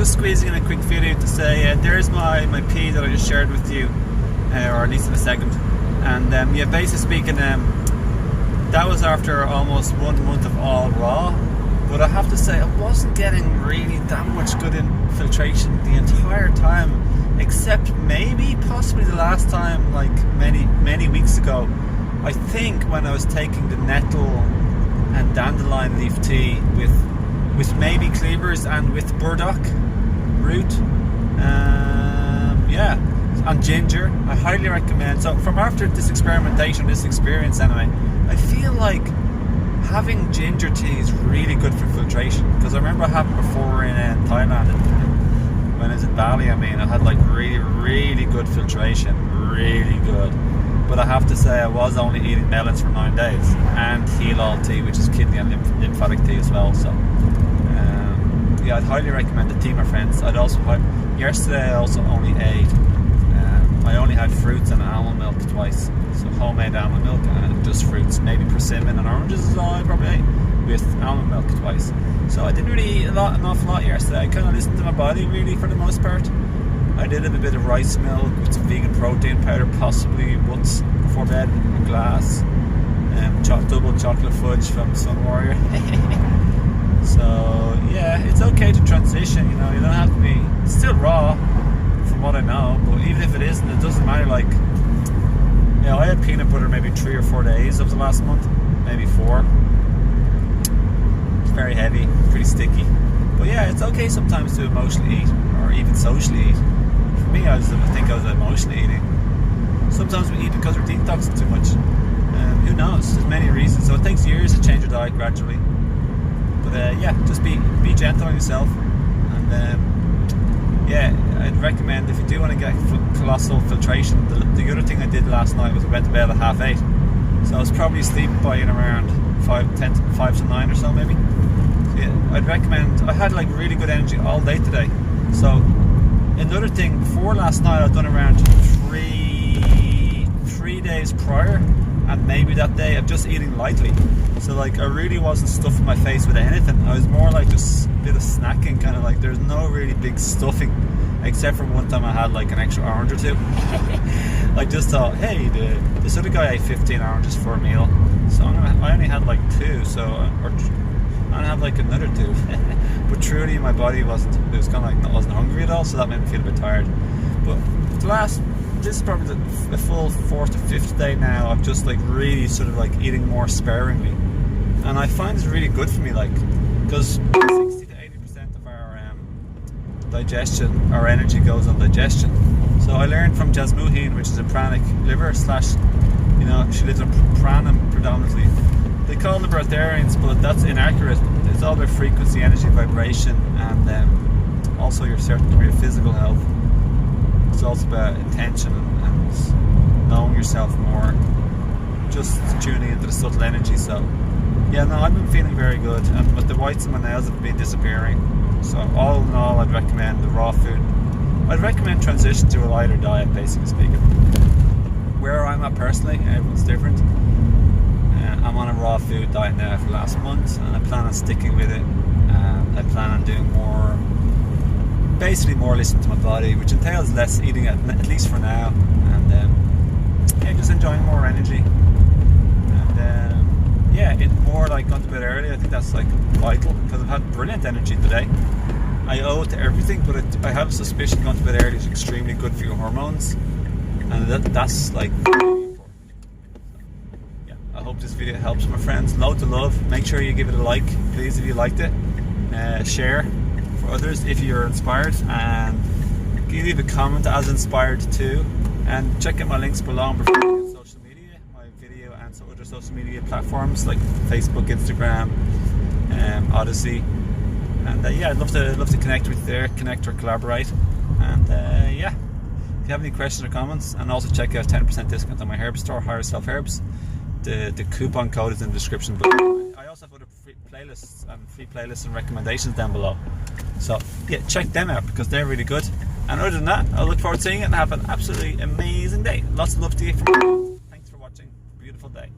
just squeezing in a quick video to say there's my pee that I just shared with you, or at least in a second. And yeah, basically speaking, that was after almost 1 month of all raw. But I have to say, I wasn't getting really that much good infiltration the entire time, except maybe possibly the last time, like many weeks ago. I think when I was taking the nettle and dandelion leaf tea with maybe cleavers and with burdock root, yeah, and ginger. I highly recommend. So from after this experimentation, this experience anyway, I feel like having ginger tea is really good for filtration, because I remember I had it before in Thailand, when I was in Bali. I mean, I had like really good filtration, really good. But I have to say, I was only eating melons for 9 days, and heel all tea, which is kidney and lymphatic tea as well. So yeah, I'd highly recommend the tea, my friends. Yesterday I also only ate, I only had fruits and almond milk twice. So homemade almond milk and just fruits, maybe persimmon and oranges is all I probably ate, with almond milk twice. So I didn't really eat an awful lot yesterday. I kind of listened to my body really for the most part. I did have a bit of rice milk with some vegan protein powder, possibly once before bed, a glass, double chocolate fudge from Sun Warrior. So yeah, it's okay to transition, you know, you don't have to be, it's still raw from what I know, but even if it isn't, it doesn't matter. Like, you know, I had peanut butter maybe 3 or 4 days of the last month, maybe 4. It's very heavy, pretty sticky. But yeah, it's okay sometimes to emotionally eat, or even socially eat. For me, I think I was emotionally eating. Sometimes we eat because we're detoxing too much. Who knows? There's many reasons. So it takes years to change your diet gradually. But yeah, just be gentle on yourself. And yeah, I'd recommend, if you do want to get colossal filtration, the other thing I did last night was I went to bed at 8:30. So I was probably asleep by in around 5 to 9 or so maybe. So yeah, I'd recommend, I had like really good energy all day today. So another thing, before last night I'd done around 3 days prior, and maybe that day of just eating lightly. So like, I really wasn't stuffing my face with anything. I was more like just a bit of snacking, kind of like, there's no really big stuffing, except for one time I had like an extra orange or two. I just thought, hey, this other guy ate 15 oranges for a meal, so I only had like 2, so I'm gonna have like another 2. But truly my body wasn't wasn't hungry at all, so that made me feel a bit tired. But this is probably the full 4th or 5th day now of just like really sort of like eating more sparingly, and I find it's really good for me, like, because 60 to 80% of our digestion, our energy goes on digestion. So I learned from Jasmuheen, which is a pranic liver / you know, she lives on pranam predominantly. They call them breatharians, but that's inaccurate. It's all about frequency, energy, vibration, and also your certain degree of physical health. It's also about intention and knowing yourself more, just tuning into the subtle energy. So yeah, no, I've been feeling very good, but the whites in my nails have been disappearing. So all in all, I'd recommend the raw food. I'd recommend transition to a lighter diet, basically speaking. Where I'm at personally, everyone's different. I'm on a raw food diet now for the last month, and I plan on sticking with it. I plan on doing more, basically more listening to my body, which entails less eating, at least for now, and yeah, just enjoying more energy, and yeah, it's more like going to bed early. I think that's like vital, because I've had brilliant energy today. I owe it to everything, but I have a suspicion going to bed early is extremely good for your hormones, and that's like really important. Yeah, I hope this video helps, my friends. Loads of love. Make sure you give it a like, please, if you liked it. Share for others if you're inspired, and leave a comment as inspired too, and check out my links below on social media, my video and some other social media platforms like Facebook, Instagram, Odyssey, and yeah, I'd love to connect with you there, connect or collaborate, and yeah, if you have any questions or comments, and also check out 10% discount on my herb store, Higher Self Herbs. The coupon code is in the description below. I also have other free playlists and recommendations down below. So yeah, check them out because they're really good. And other than that, I look forward to seeing it and have an absolutely amazing day. Lots of love to you from me. Thanks for watching. Beautiful day.